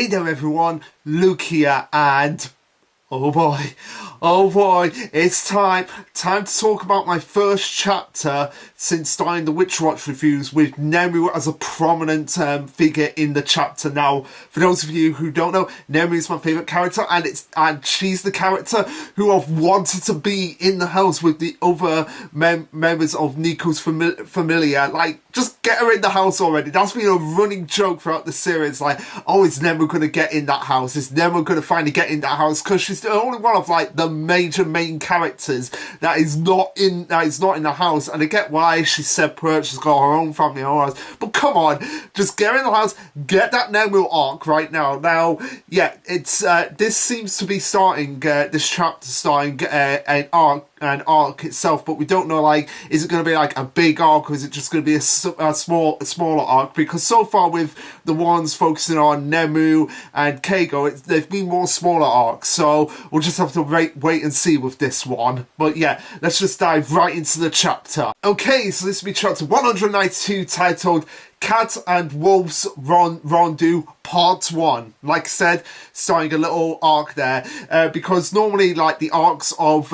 there everyone, Luke here, and oh boy, it's time to talk about my first chapter since starting the Witch Watch reviews, with Nemu as a prominent figure in the chapter. Now, for those of you who don't know, Nemu is my favourite character, and she's the character who I've wanted to be in the house with the other members of Nico's familia. Like, just get her in the house already. That's been a running joke throughout the series. Like, oh, is Nemu going to get in that house? Is Nemu going to finally get in that house? Because she's the only one of, like, the major main characters that is not in the house. And I get why she's separate, she's got her own family, her own house, but come on, just get in the house, get that Nemu arc right now. Now, yeah, it's this seems to be starting this chapter starting an arc itself, but we don't know, like, is it going to be like a big arc, or is it just going to be a smaller arc? Because so far with the ones focusing on Nemu and Keigo, they've been more smaller arcs, so we'll just have to wait and see with this one. But yeah, let's just dive right into the chapter. Okay, so this will be chapter 192, titled Cat and Wolf's Rendezvous Part 1. Like I said, starting a little arc there, because normally, like, the arcs of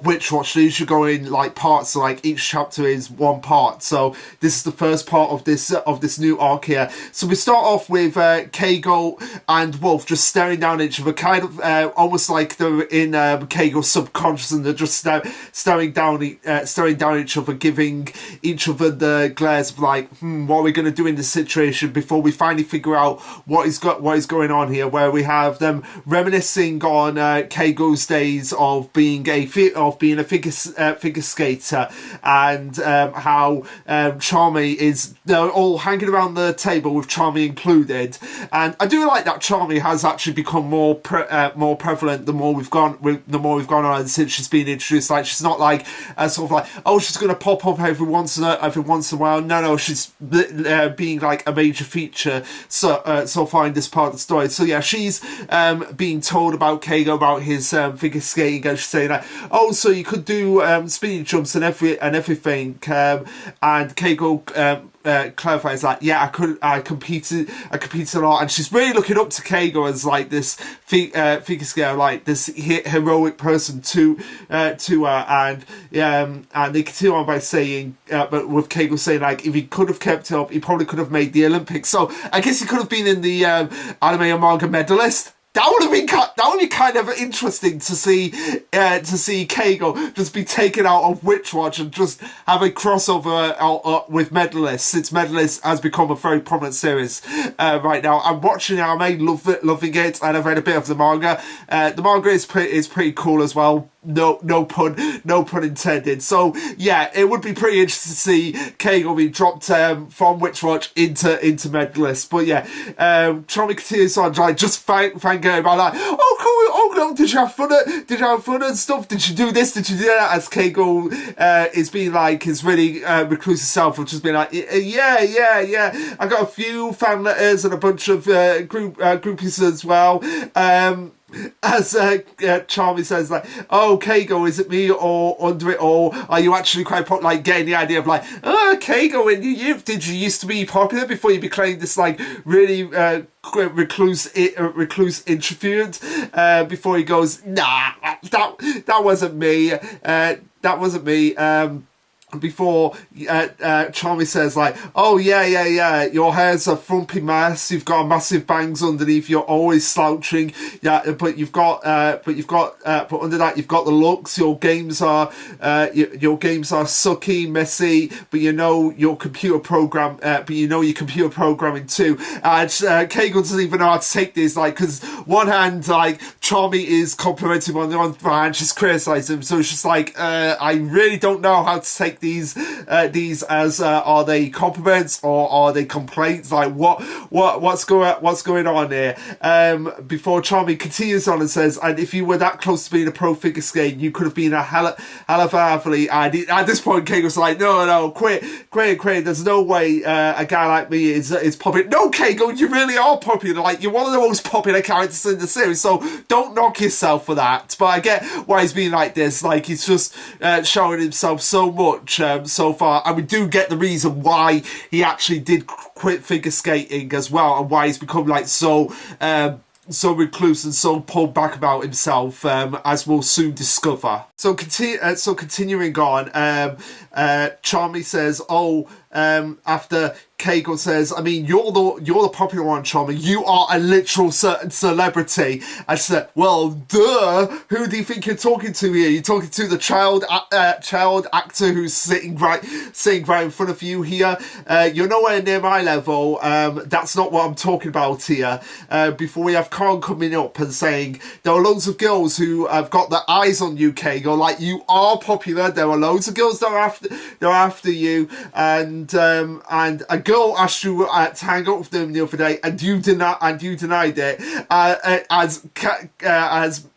Witch Watch, they usually go in like parts, so like each chapter is one part. So this is the first part of this new arc here. So we start off with Keigo and Wolf just staring down at each other, kind of almost like they're in Keigo's subconscious, and they're just staring down at each other, giving each other the glares of like, what are we going to do in this situation, before we finally figure out what is going on here, where we have them reminiscing on Keigo's days of being a figure skater, and how Charmy is, they're all hanging around the table with Charmy included. And I do like that Charmy has actually become more prevalent the more we've gone on since she's been introduced. Like, she's not like sort of like, oh, she's going to pop up every once in a while. No, she's being like a major feature so far in this part of the story. So yeah, she's being told about Keigo, about his figure skating, and she's saying like, oh, so you could do spinning jumps and everything, and Keigo clarifies that, yeah, I competed a lot, and she's really looking up to Keigo as like this figure skater, like this heroic person to her, and they continue on by saying, but with Keigo saying like, if he could have kept up, he probably could have made the Olympics. So I guess he could have been in the anime and manga medalist. That would be kind of interesting to see Keigo just be taken out of Witch Watch and just have a crossover with Medalist, since Medalist has become a very prominent series right now. I'm watching anime, loving it, and I've read a bit of the manga. The manga is pretty cool as well. No pun intended. So yeah, it would be pretty interesting to see Keigo be dropped from Witch Watch into Medalist. But yeah, Charmy continues on, like, just thanking about like, oh cool, oh no, did you have fun and stuff? Did you do this? Did you do that? As Keigo is being like his really reclusive self, which has been like, yeah. I got a few fan letters and a bunch of groupies as well. As Charmy says, like, oh, Keigo, is it me or under it, or are you actually quite like getting the idea of like, oh, Keigo, and did you used to be popular before you became this like really recluse introvert, before he goes, nah, that wasn't me, before Charmy says like, oh yeah, your hair's a frumpy mess, you've got massive bangs underneath, you're always slouching, but under that you've got the looks, your games are sucky, messy, but you know your computer programming too. And Keigo doesn't even know how to take this, like, because one hand, like, Charmy is complimenting him, on the other hand she's criticizing him, so it's just like, I really don't know how to take these as are they compliments or are they complaints? Like, what's going on here? Before Charmy continues on and says, and if you were that close to being a pro figure skate, you could have been a hell of an athlete. And at this point, Keigo's like, no, quit. There's no way a guy like me is popular. No, Keigo, you really are popular. Like, you're one of the most popular characters in the series, so don't knock yourself for that. But I get why he's being like this. Like, he's just showing himself so much much so far, and we do get the reason why he actually did quit figure skating as well, and why he's become like so recluse and so pulled back about himself, as we'll soon discover. So continuing on, Charmy says, after Kegel says, I mean, you're the popular one, Charmy. You are a literal celebrity. I said, well, duh. Who do you think you're talking to here? You're talking to the child actor who's sitting right in front of you here. You're nowhere near my level. That's not what I'm talking about here. Before we have Khan coming up and saying, there are loads of girls who have got their eyes on you, Kegel. Like, you are popular. There are loads of girls that are after you, and a girl asked you to hang out with them the other day, and you denied it. As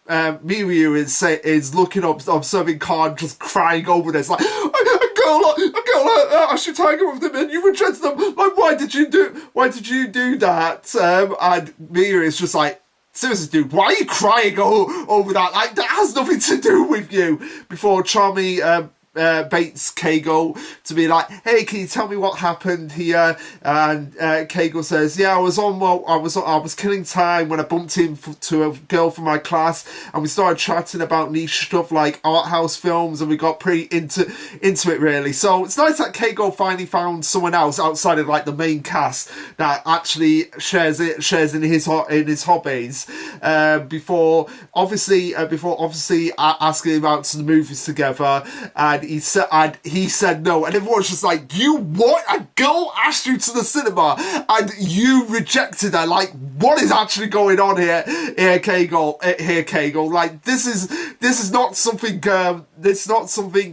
Miyu is looking up, observing Khan just crying over this, like, a girl asked you to hang out with them, and you rejected them. Like, why did you do that? And Miyu is just like, seriously, dude, why are you crying over that? Like, that has nothing to do with you. Before Charmy baits Kegel to be like, hey, can you tell me what happened here? And Kegel says, yeah, I was killing time when I bumped into a girl from my class, and we started chatting about niche stuff like art house films, and we got pretty into it, really. So it's nice that Kegel finally found someone else outside of like the main cast that actually shares in his hobbies. Before obviously asking him out to the movies together, and he said no, and everyone's just like, you what? A girl asked you to the cinema and you rejected her. Like, what is actually going on here, Kegel? Like, this is not something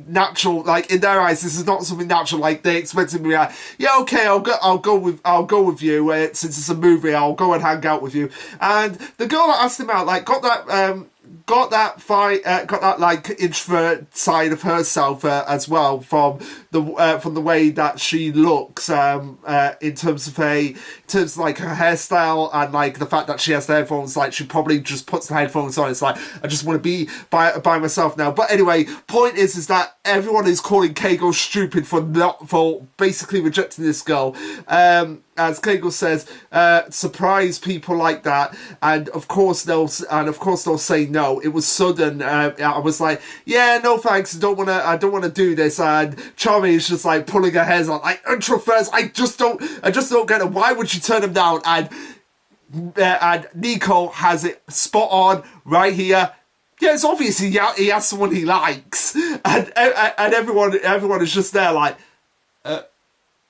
natural. Like, in their eyes, this is not something natural. Like, they expected me like, yeah, okay, I'll go with you, since it's a movie. I'll go and hang out with you. And the girl that asked him out, like, got that like introvert side of herself as well, from the way that she looks, in terms of like her hairstyle, and like the fact that she has the headphones. Like, she probably just puts the headphones on. It's like, I just want to be by myself now. But anyway, point is that everyone is calling Kegel stupid for basically rejecting this girl. As Kegel says, surprise people like that, and of course they'll say no. It was sudden. I was like, yeah, no thanks. I don't want to do this. And Charmy is just like pulling her hair out, like, introverts. I just don't get it. Why would she turn him down? And Nico has it spot on right here. Yeah, it's obvious he has someone he likes, and everyone is just there like,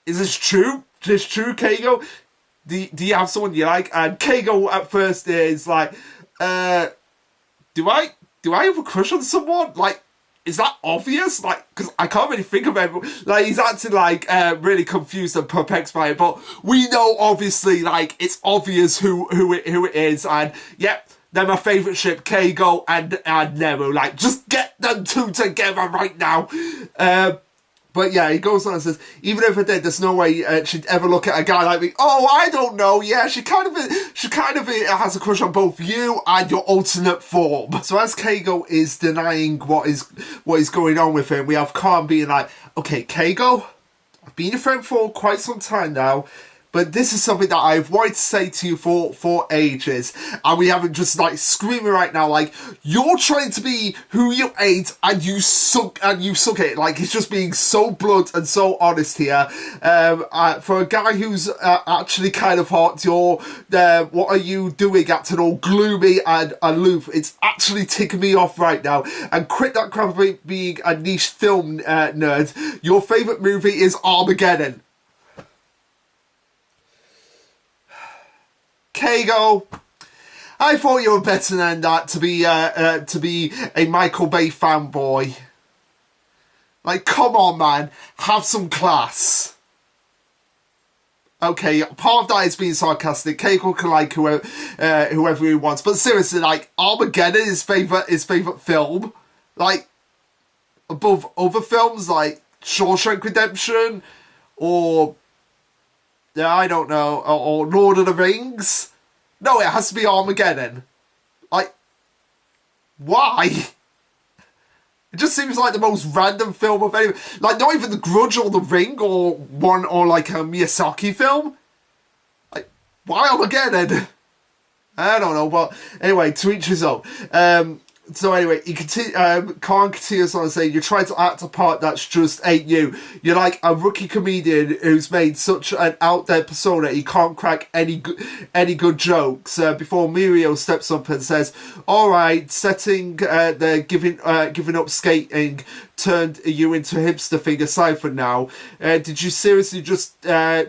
is this true? Is true, Kegel? Do you have someone you like? And Kegel at first is like, do I have a crush on someone? Like, is that obvious? Like, because I can't really think of everyone. Like, he's acting like really confused and perplexed by it. But we know, obviously, like, it's obvious who it is. And yep, they're my favourite ship, Kegel and Nero. Like, just get them two together right now. But yeah, he goes on and says, even if I did, there's no way she'd ever look at a guy like me. Oh, I don't know. Yeah, she kind of has a crush on both you and your alternate form. So as Kegel is denying what is going on with him, we have Khan being like, okay, Kegel, I've been your friend for quite some time now, but this is something that I've wanted to say to you for ages, and we haven't just like screaming right now, like, you're trying to be who you ain't, and you suck it. Like, it's just being so blunt and so honest here. For a guy who's actually kind of hot, what are you doing acting all gloomy and aloof? It's actually ticking me off right now. And quit that crap about being a niche film nerd. Your favourite movie is Armageddon. Kegel, I thought you were better than that to be a Michael Bay fanboy. Like, come on, man, have some class. Okay, part of that is being sarcastic. Kegel can like whoever he wants, but seriously, like, Armageddon is his favorite film, like, above other films like Shawshank Redemption or, yeah, I don't know, or Lord of the Rings. No, it has to be Armageddon. Like, why? It just seems like the most random film of any, like not even The Grudge or The Ring or one or like a Miyazaki film. Like, why Armageddon? I don't know, but anyway, to each his own. So anyway, Khan continues on saying, you're trying to act a part that's just ain't you. You're like a rookie comedian who's made such an out there persona he can't crack any good jokes. Before Mirio steps up and says, all right, setting the giving up skating turned you into a hipster thing aside for now. Did you seriously just yeah,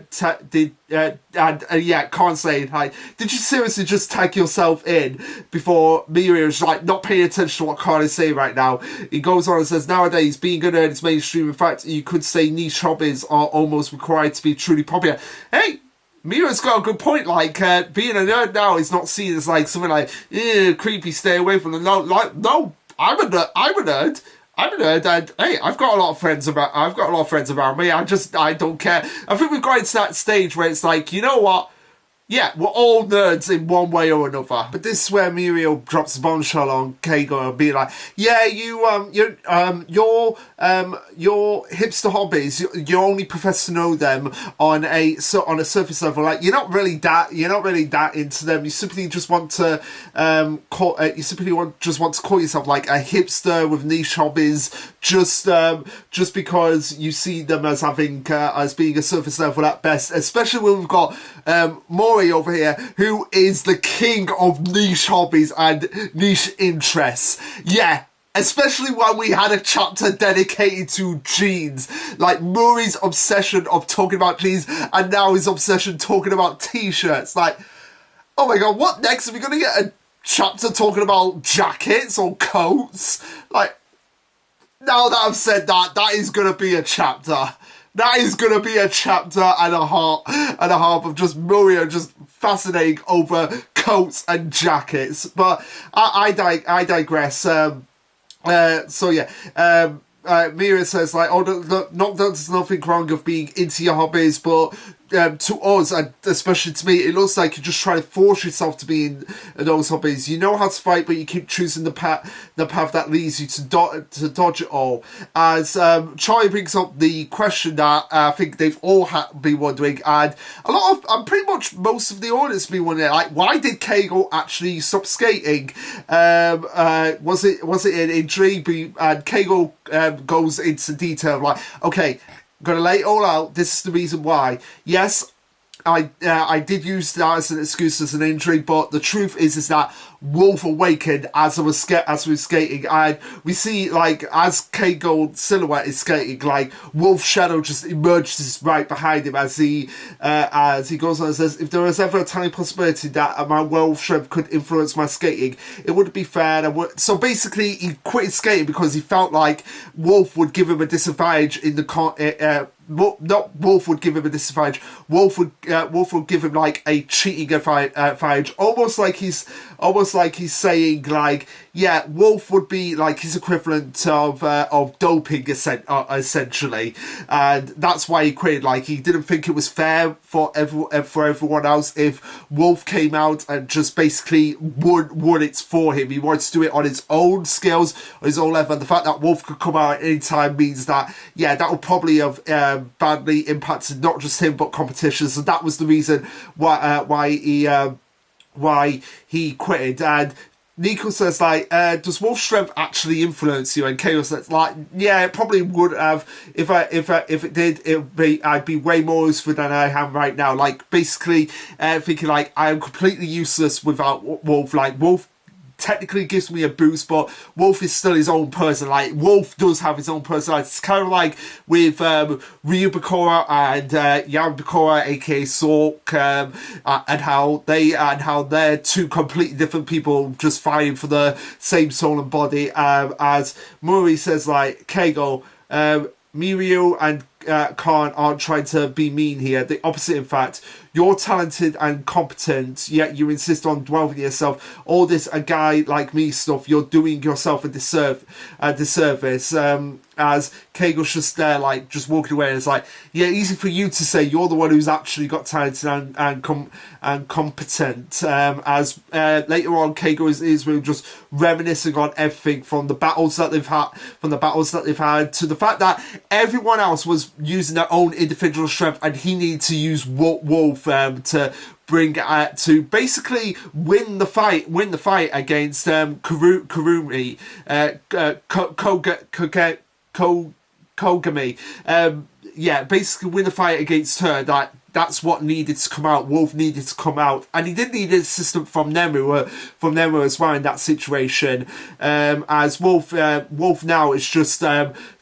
can't say it. Like, did you seriously just tag yourself in? Before Mirio's like not paying attention to what Khan is saying right now. He goes on and says, nowadays being a nerd is mainstream. In fact, you could say niche hobbies are almost required to be truly popular. Hey, Mira's got a good point. Like, being a nerd now is not seen as like something like creepy. Stay away from them. No, I'm a nerd. I'm a nerd, and hey, I've got a lot of friends around me. I don't care. I think we've got into that stage where it's like, you know what? Yeah, we're all nerds in one way or another. But this is where Mirio drops a bombshell on Keigo and be like, yeah, your hipster hobbies, you only profess to know them on a surface level. Like, you're not really that into them. You simply just want to call yourself like a hipster with niche hobbies, just because you see them as having as being a surface level at best. Especially when we've got Mori over here, who is the king of niche hobbies and niche interests. Yeah, especially when we had a chapter dedicated to jeans. Like Muri's obsession of talking about jeans, and now his obsession talking about t-shirts. Like, oh my god, what next? Are we going to get a chapter talking about jackets or coats? Like, now that I've said that, that is going to be a chapter. That is going to be a chapter and a half of just Murio just fascinating over coats and jackets. But I digress. So yeah, Mira says like, oh, there's nothing wrong of being into your hobbies, but to us, and especially to me, it looks like you're just trying to force yourself to be in those hobbies. You know how to fight, but you keep choosing the path that leads you to dodge it all. As Charlie brings up the question that I think they've all been wondering, and pretty much most of the audience been wondering, like, why did Keigo actually stop skating? Was it an injury? And Keigo goes into detail, like, okay, gonna lay it all out. This is the reason why. Yes, I did use that as an excuse as an injury, but the truth is that Wolf awakened as we were skating, and we see like as Keigo silhouette is skating, like Wolf's shadow just emerges right behind him as he goes on and says, if there was ever a tiny possibility that my Wolf strength could influence my skating, it wouldn't be fair. So basically, he quit skating because he felt like Wolf would give him a disadvantage in the not Wolf would give him a disadvantage. Wolf would give him like a cheating advantage, almost like he's saying like, yeah, Wolf would be like his equivalent of doping essentially, and that's why he quit. Like, he didn't think it was fair for everyone else if Wolf came out and just basically won it for him. He wanted to do it on his own skills, on his own level. And the fact that Wolf could come out at any time means that, yeah, that would probably have badly impacted not just him but competition. So that was the reason why he quitted. And Nico says like, does Wolf's strength actually influence you? And Keigo says like, yeah, it probably would have. If it did, I'd be way more useful than I am right now. Like, basically thinking like, I am completely useless without Wolf. Like, Wolf technically gives me a boost, but Wolf is still his own person. Like, Wolf does have his own personality. It's kind of like with Ryu Bakura and Yara Bakura, aka Sork, and how they're two completely different people just fighting for the same soul and body. As Mori says, like, Keigo, Mirio and Khan aren't trying to be mean here. The opposite, in fact. You're talented and competent, yet you insist on dwelling yourself. All this "a guy like me" stuff, you're doing yourself a disservice. As Kegel's just there, like, just walking away, and it's like, yeah, easy for you to say. You're the one who's actually got talented and competent. As later on, Kegel is really just reminiscing on everything from the battles that they've had, to the fact that everyone else was using their own individual strength, and he needed to use Wolf to bring to basically win the fight against Kurumi, Kogami. Yeah, basically win the fight against her. That's what needed to come out. Wolf needed to come out, and he did need assistance from Nemu as well in that situation. As Wolf now is just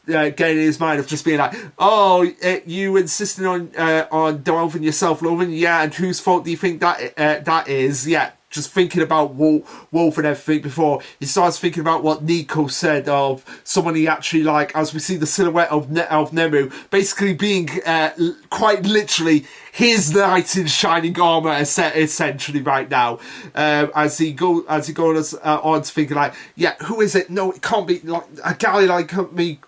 getting in his mind of just being like, oh, you insisting on delving yourself, loving, yeah, and whose fault do you think that is? Yeah. Just thinking about Wolf and everything before he starts thinking about what Nico said of someone he actually like, as we see the silhouette of Nemu basically being quite literally his knight in shining armor, essentially right now. As he goes on to thinking like, yeah, who is it? No, it can't be like a guy like me.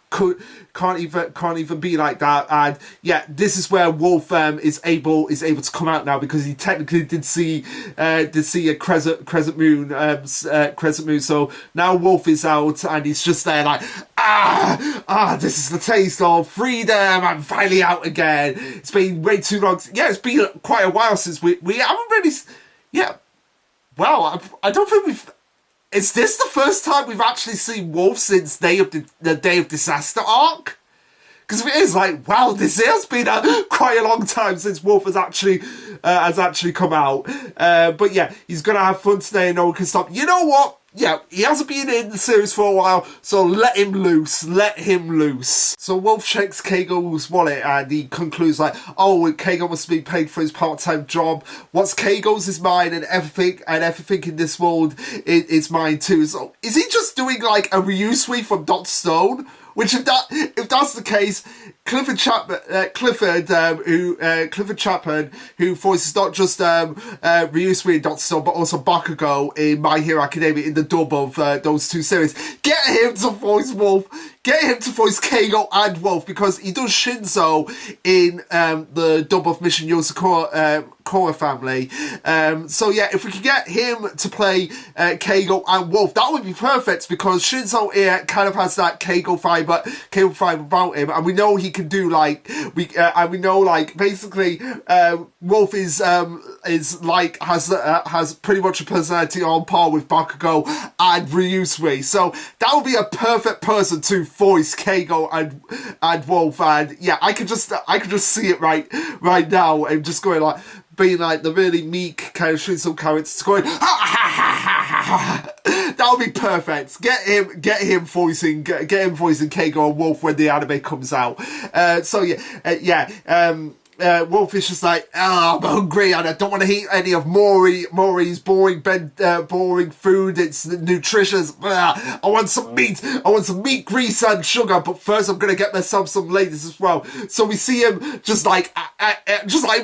Can't even be like that. And yeah, this is where Wolf is able to come out now, because he technically did see a crescent moon. So now Wolf is out, and he's just there like, this is the taste of freedom. I'm finally out again. It's been way too long. Yeah, it's been quite a while since we haven't really. Yeah, well, I don't think we've. Is this the first time we've actually seen Wolf since the Day of Disaster arc? Because if it is, like, wow, this has been quite a long time since Wolf has actually come out. But yeah, he's gonna have fun today, and no one can stop. You know what? Yeah, he hasn't been in the series for a while, so let him loose. So Wolf checks Kegel's wallet, and he concludes like, oh, Kegel must be paid for his part-time job. What's Kegel's is mine, and everything in this world is mine too. So is he just doing like a Ryusui from Dr. Stone? Which, if that's the case, Clifford Chapman, who voices not just Ryusui and Dr. Stone, but also Bakugo in My Hero Academia in the dub of those two series, get him to voice Wolf. Get him to voice Keigo and Wolf, because he does Shinzo in the dub of Mission Yosakura family. So yeah, if we could get him to play Keigo and Wolf, that would be perfect, because Shinzo here kind of has that Keigo vibe about him, and we know he can do basically Wolf is like has pretty much a personality on par with Bakugo and Ryusui, so that would be a perfect person to voice Keigo and Wolf. And yeah, I could just see it right now, and just going like, being like the really meek kind of Shinzo character, going that would be perfect. Get him voicing Keigo and Wolf when the anime comes out. Wolf is just like, I'm hungry and I don't want to eat any of Maury's boring food. It's nutritious. I want some meat. I want some meat, grease, and sugar. But first, I'm gonna get myself some ladies as well. So we see him just like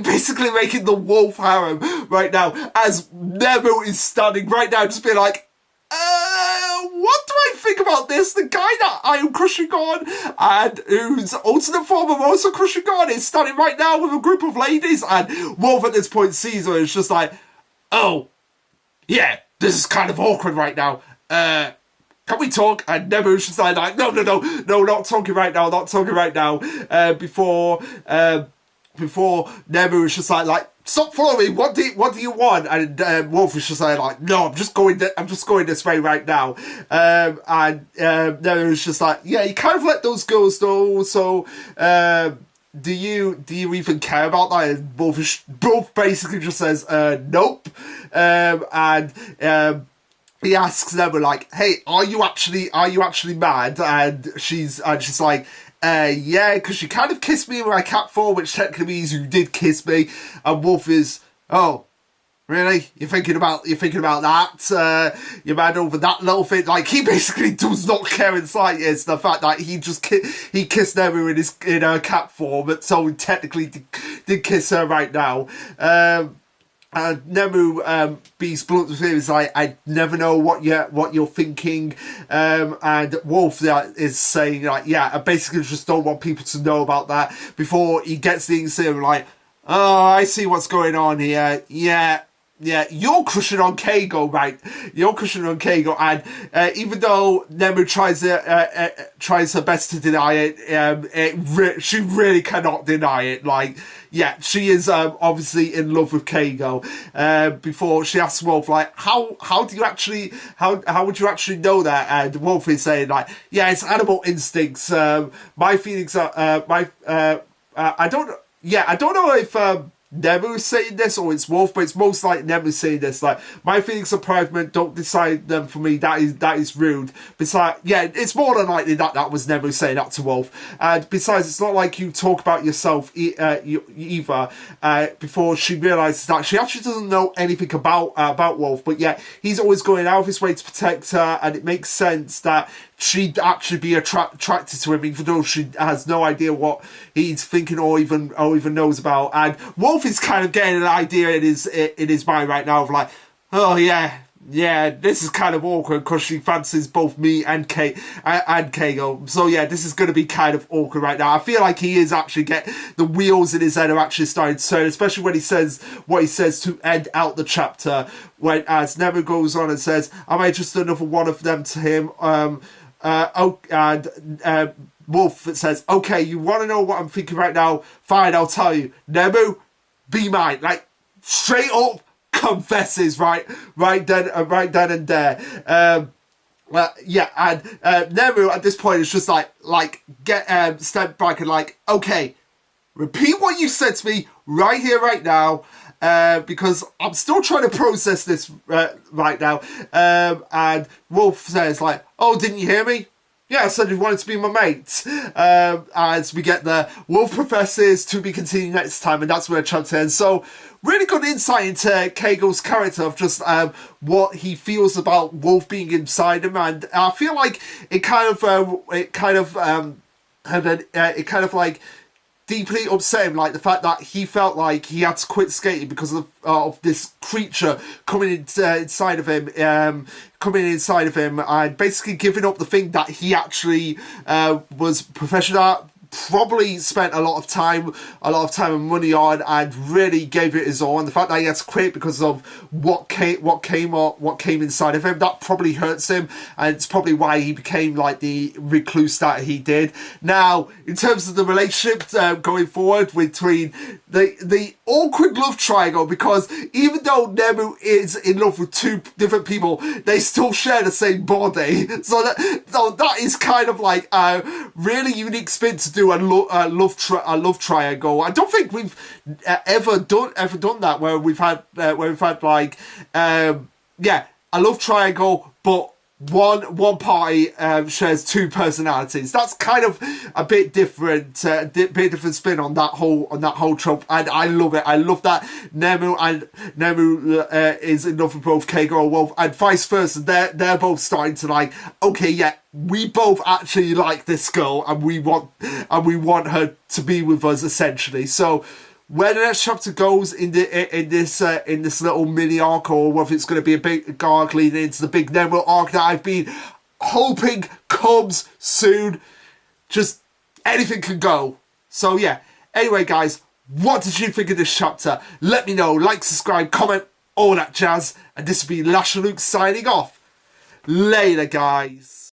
basically making the Wolf harem right now, as Nemo is standing right now, just being like, what do I think about this? The guy that I am crushing on, and whose alternate form I'm also crushing on, is standing right now with a group of ladies, and Wolf at this point sees her and is just like, oh, yeah, this is kind of awkward right now. Can we talk? And Nemu's just like, no, not talking right now, before Nemu is just like, stop following me. What do you want? And Wolf is just like, no, I'm just going this way right now. And Nemu is just like, yeah, you kind of let those girls know. So, do you even care about that? And Wolf basically just says, nope. He asks Nemu like, hey, are you actually mad? And she's like, yeah, because you kind of kissed me in my cat form, which technically means you did kiss me. And Wolf is, oh, Really? You're thinking about that? You're mad over that little thing? Like, he basically does not care in slightest the fact that he just he kissed Nemu in her cat form, but so he technically did kiss her right now. And Nemu beats blunt with him. Is like, I never know what you're thinking. And Wolf is saying like, yeah, I basically just don't want people to know about that. Before he gets the incident, like, oh, I see what's going on here. Yeah, you're crushing on Keigo, right? You're crushing on Keigo, and even though Nemu tries her best to deny it, she really cannot deny it. Like, yeah, she is obviously in love with Keigo. Before she asks Wolf, like, how would you actually know that? And Wolf is saying like, yeah, it's animal instincts. My feelings are I don't know if Nemu's saying this or it's Wolf, but it's most like Nemu saying this. Like, my feelings of private, don't decide them for me. That is rude. Besides, yeah, it's more than likely that was Nemu saying that to Wolf. And besides, it's not like you talk about yourself either. Before she realizes that she actually doesn't know anything about Wolf, but yeah, he's always going out of his way to protect her, and it makes sense that she'd actually be attracted to him, even though she has no idea what he's thinking or even knows about. And Wolf is kind of getting an idea in his mind right now of like, oh yeah, this is kind of awkward because she fancies both me and Keigo. So yeah, this is going to be kind of awkward right now. I feel like he is actually the wheels in his head are actually starting to turn, especially when he says what he says to end out the chapter. When as Nemu goes on and says, "Am I just another one of them to him?" Wolf says, "Okay, you want to know what I'm thinking right now? Fine, I'll tell you. Nemu, be mine." Like, straight up confesses right then and there. Yeah, and Nemu at this point is just like get step back and like, okay, repeat what you said to me right here, right now. Because I'm still trying to process this right now. And Wolf says like, "Oh, didn't you hear me? Yeah, I said you wanted to be my mate." As we get the Wolf professes to be continued next time, and that's where chapter ends. So, really good insight into Keigo's character of just what he feels about Wolf being inside him, and I feel like it kind of like deeply upset him, like the fact that he felt like he had to quit skating because of this creature coming inside of him, and basically giving up the thing that he actually was professional at, probably spent a lot of time and money on, and really gave it his all. And the fact that he had to quit because of what came inside of him, that probably hurts him, and it's probably why he became like the recluse that he did. Now, in terms of the relationship going forward between the awkward love triangle, because even though Nemu is in love with two different people, they still share the same body. So that is kind of like a really unique spin to do a love triangle. I don't think we've ever done that where we've had like a love triangle, but one party shares two personalities. That's kind of a bit different spin on that whole trope, and I love it. I love that Nemu is in love with both Keigo and Wolf, and vice versa. They're both starting to like, okay, yeah, we both actually like this girl, and we want her to be with us, essentially. So where the next chapter goes in this little mini arc, or whether it's going to be a big arc leading into the big Nemu arc that I've been hoping comes soon, just anything can go. So yeah, anyway guys, what did you think of this chapter? Let me know, like, subscribe, comment, all that jazz, and this will be Lasherluke signing off. Later guys.